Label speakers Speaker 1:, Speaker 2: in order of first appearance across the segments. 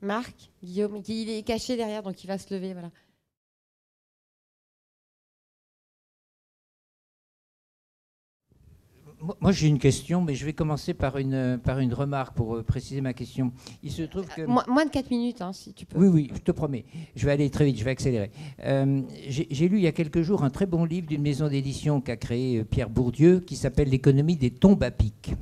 Speaker 1: Marc, Guillaume, il est caché derrière, donc il va se lever. Voilà.
Speaker 2: Moi, j'ai une question, mais je vais commencer par une remarque pour préciser ma question. Il se trouve que...
Speaker 1: Moins de 4 minutes, hein, si tu peux.
Speaker 2: Oui, oui, je te promets. Je vais aller très vite, je vais accélérer. J'ai lu il y a quelques jours un très bon livre d'une maison d'édition qu'a créé Pierre Bourdieu qui s'appelle L'économie des tombes à pic.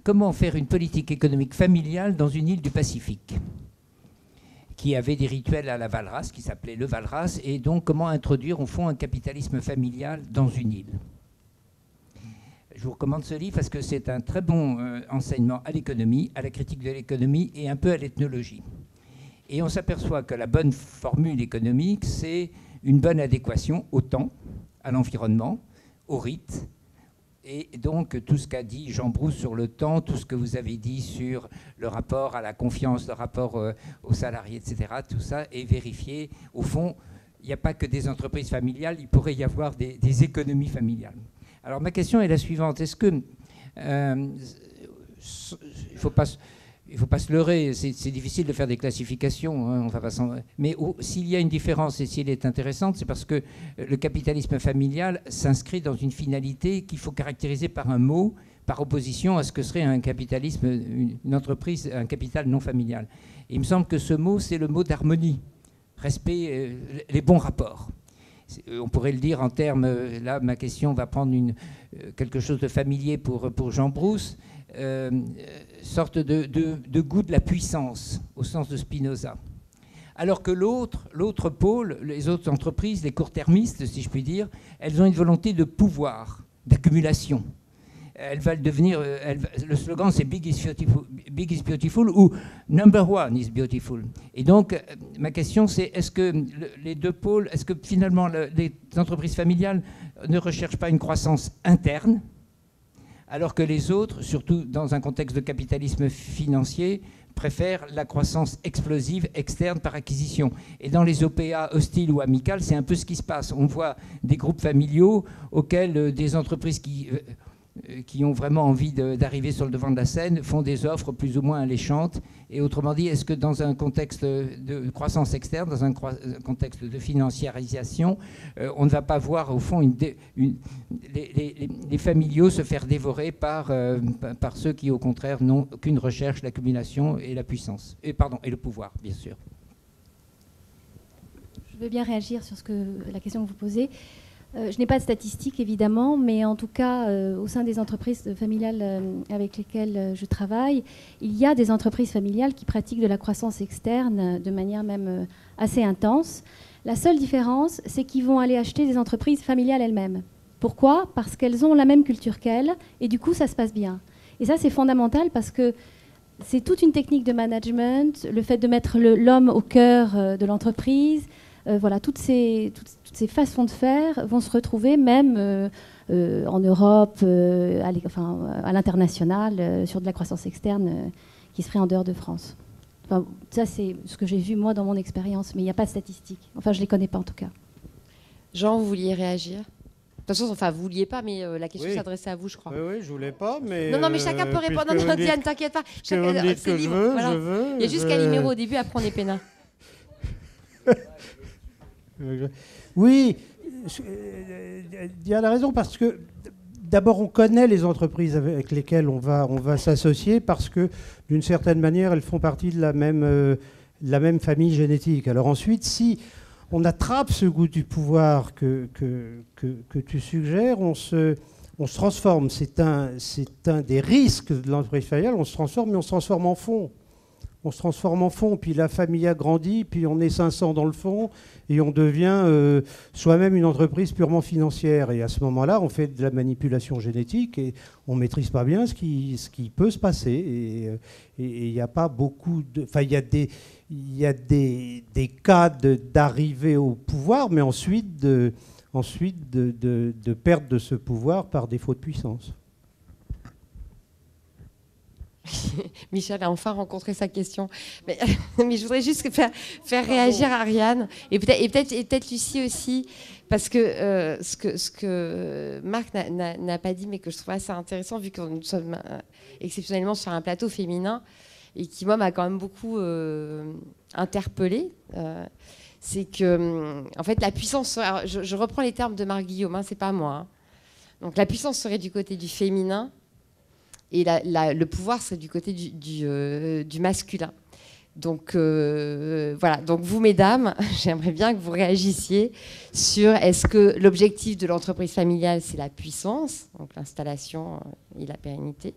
Speaker 2: Comment faire une politique économique familiale dans une île du Pacifique qui avait des rituels à la Valras, qui s'appelait le Valras, et donc comment introduire au fond un capitalisme familial dans une île. Je vous recommande ce livre parce que c'est un très bon enseignement à l'économie, à la critique de l'économie et un peu à l'ethnologie. Et on s'aperçoit que la bonne formule économique, c'est une bonne adéquation au temps, à l'environnement, au rite. Et donc, tout ce qu'a dit Jean Brousse sur le temps, tout ce que vous avez dit sur le rapport à la confiance, le rapport aux salariés, etc., tout ça est vérifié. Au fond, il n'y a pas que des entreprises familiales, il pourrait y avoir des économies familiales. Alors, ma question est la suivante. Est-ce que... il ne faut pas se leurrer, c'est difficile de faire des classifications, hein, mais s'il y a une différence et s'il est intéressante, c'est parce que le capitalisme familial s'inscrit dans une finalité qu'il faut caractériser par un mot, par opposition à ce que serait un capitalisme, une entreprise, un capital non familial. Et il me semble que ce mot, c'est le mot d'harmonie, respect, les bons rapports. On pourrait le dire en termes, là ma question va prendre quelque chose de familier pour Jean Brousse, sorte de goût de la puissance, au sens de Spinoza. Alors que l'autre pôle, les autres entreprises, les court-termistes, si je puis dire, elles ont une volonté de pouvoir, d'accumulation. Elles veulent devenir... le slogan, c'est Big is beautiful ou Number one is beautiful. Et donc, ma question, c'est est-ce que les deux pôles, est-ce que finalement les entreprises familiales ne recherchent pas une croissance interne, alors que les autres, surtout dans un contexte de capitalisme financier, préfèrent la croissance explosive externe par acquisition. Et dans les OPA hostiles ou amicales, c'est un peu ce qui se passe. On voit des groupes familiaux auxquels des entreprises qui ont vraiment envie d'arriver sur le devant de la scène font des offres plus ou moins alléchantes. Et autrement dit, est-ce que dans un contexte de croissance externe, dans un contexte de financiarisation, on ne va pas voir au fond les familiaux se faire dévorer par ceux qui au contraire n'ont qu'une recherche, l'accumulation et la puissance, et le pouvoir, bien sûr.
Speaker 3: Je veux bien réagir sur la question que vous posez. Je n'ai pas de statistiques, évidemment, mais en tout cas, au sein des entreprises familiales avec lesquelles je travaille, il y a des entreprises familiales qui pratiquent de la croissance externe de manière même assez intense. La seule différence, c'est qu'ils vont aller acheter des entreprises familiales elles-mêmes. Pourquoi ? Parce qu'elles ont la même culture qu'elles, et du coup, ça se passe bien. Et ça, c'est fondamental parce que c'est toute une technique de management, le fait de mettre l'homme au cœur de l'entreprise. Voilà, toutes ces façons de faire vont se retrouver même en Europe, à l'international, sur de la croissance externe qui se ferait en dehors de France. Enfin, ça, c'est ce que j'ai vu, moi, dans mon expérience, mais il n'y a pas de statistiques. Enfin, je ne les connais pas, en tout cas.
Speaker 1: Jean, vous vouliez réagir ? De toute façon, enfin, vous ne vouliez pas, mais la question s'adressait à vous, je crois.
Speaker 4: Oui, je ne voulais pas, mais...
Speaker 1: Non, mais chacun peut répondre. Non, Diane, t'inquiète pas.
Speaker 4: Chacun me dit que je veux, voilà. Je veux.
Speaker 1: Il y a juste Calimero au début, après on est peinard.
Speaker 4: Oui, Diane a raison, parce que d'abord, on connaît les entreprises avec lesquelles on va s'associer, parce que, d'une certaine manière, elles font partie de la même famille génétique. Alors ensuite, si on attrape ce goût du pouvoir que tu suggères, on se transforme. C'est un des risques de l'entreprise familiale. On se transforme, mais on se transforme en fond. On se transforme en fond, puis la famille a grandi, puis on est 500 dans le fond, et on devient soi-même une entreprise purement financière. Et à ce moment-là, on fait de la manipulation génétique et on ne maîtrise pas bien ce qui peut se passer. Et il n'y a pas beaucoup de... Enfin, il y a des cas d'arrivée au pouvoir, mais ensuite de perte de ce pouvoir par défaut de puissance.
Speaker 1: Michel a enfin rencontré sa question. Mais je voudrais juste faire réagir Ariane et peut-être Lucie aussi, parce que ce que Marc n'a pas dit, mais que je trouve assez intéressant, vu que nous sommes exceptionnellement sur un plateau féminin, et qui, moi, m'a quand même beaucoup interpellée. C'est que, en fait, la puissance serait... Alors, je reprends les termes de Marc Guillaume, hein, c'est pas moi. Hein. Donc, la puissance serait du côté du féminin et le pouvoir serait du côté du masculin. Donc, voilà. Donc, vous, mesdames, j'aimerais bien que vous réagissiez sur est-ce que l'objectif de l'entreprise familiale, c'est la puissance, donc l'installation et la pérennité,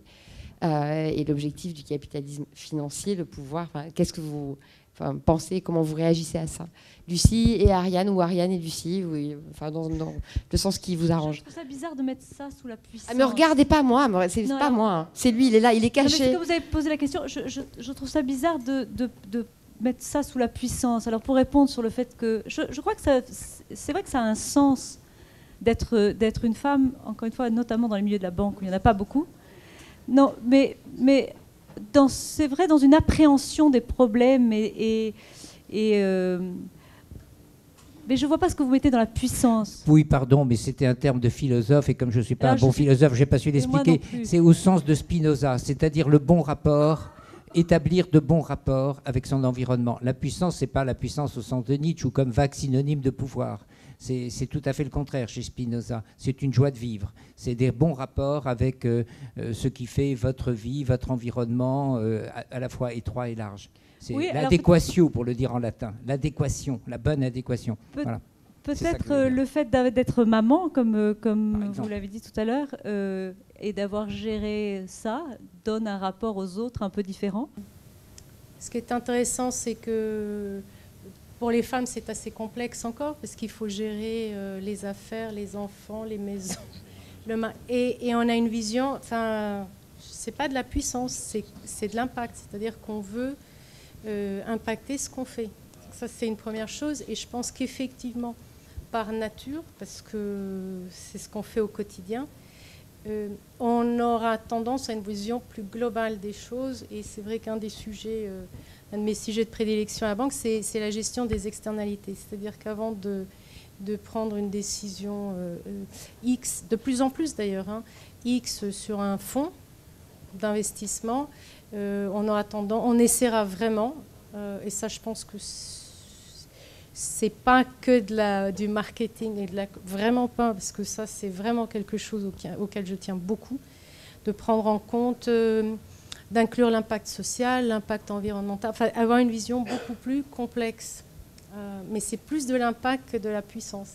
Speaker 1: et l'objectif du capitalisme financier, le pouvoir. Qu'est-ce que vous pensez, comment vous réagissez à ça? Lucie et Ariane, ou Ariane et Lucie, oui, dans le sens qui vous arrange.
Speaker 5: Je trouve ça bizarre de mettre ça sous la puissance.
Speaker 1: Ah, mais regardez pas moi, c'est pas moi. Hein. C'est lui, il est là, il est caché.
Speaker 5: Non, mais vous avez posé la question, je trouve ça bizarre de mettre ça sous la puissance. Alors pour répondre sur le fait que... Je crois que c'est vrai que ça a un sens d'être une femme, encore une fois, notamment dans les milieux de la banque, où il n'y en a pas beaucoup. Non, mais c'est vrai dans une appréhension des problèmes mais je ne vois pas ce que vous mettez dans la puissance.
Speaker 2: Oui, pardon, mais c'était un terme de philosophe, et comme je ne suis pas un bon philosophe, je n'ai pas su l'expliquer. C'est au sens de Spinoza, c'est-à-dire le bon rapport, établir de bons rapports avec son environnement. La puissance, ce n'est pas la puissance au sens de Nietzsche, ou comme vague synonyme de pouvoir. C'est tout à fait le contraire chez Spinoza. C'est une joie de vivre. C'est des bons rapports avec ce qui fait votre vie, votre environnement, à la fois étroit et large. C'est l'adéquatio, pour le dire en latin. L'adéquation, la bonne adéquation. Voilà.
Speaker 5: Peut-être le fait d'être maman, comme vous l'avez dit tout à l'heure, et d'avoir géré ça, donne un rapport aux autres un peu différent.
Speaker 6: Ce qui est intéressant, c'est que pour les femmes, c'est assez complexe encore, parce qu'il faut gérer les affaires, les enfants, les maisons. Et on a une vision, enfin, c'est pas de la puissance, c'est de l'impact. C'est-à-dire qu'on veut impacter ce qu'on fait. Ça, c'est une première chose. Et je pense qu'effectivement, par nature, parce que c'est ce qu'on fait au quotidien, on aura tendance à une vision plus globale des choses. Et c'est vrai qu'un des sujets, un de mes sujets de prédilection à la banque, c'est la gestion des externalités. C'est-à-dire qu'avant de prendre une décision X, de plus en plus d'ailleurs, X sur un fonds d'investissement, on essaiera vraiment, et ça je pense que c'est pas que du marketing, vraiment pas, parce que ça c'est vraiment quelque chose auquel je tiens beaucoup, de prendre en compte, d'inclure l'impact social, l'impact environnemental, enfin avoir une vision beaucoup plus complexe. Mais c'est plus de l'impact que de la puissance.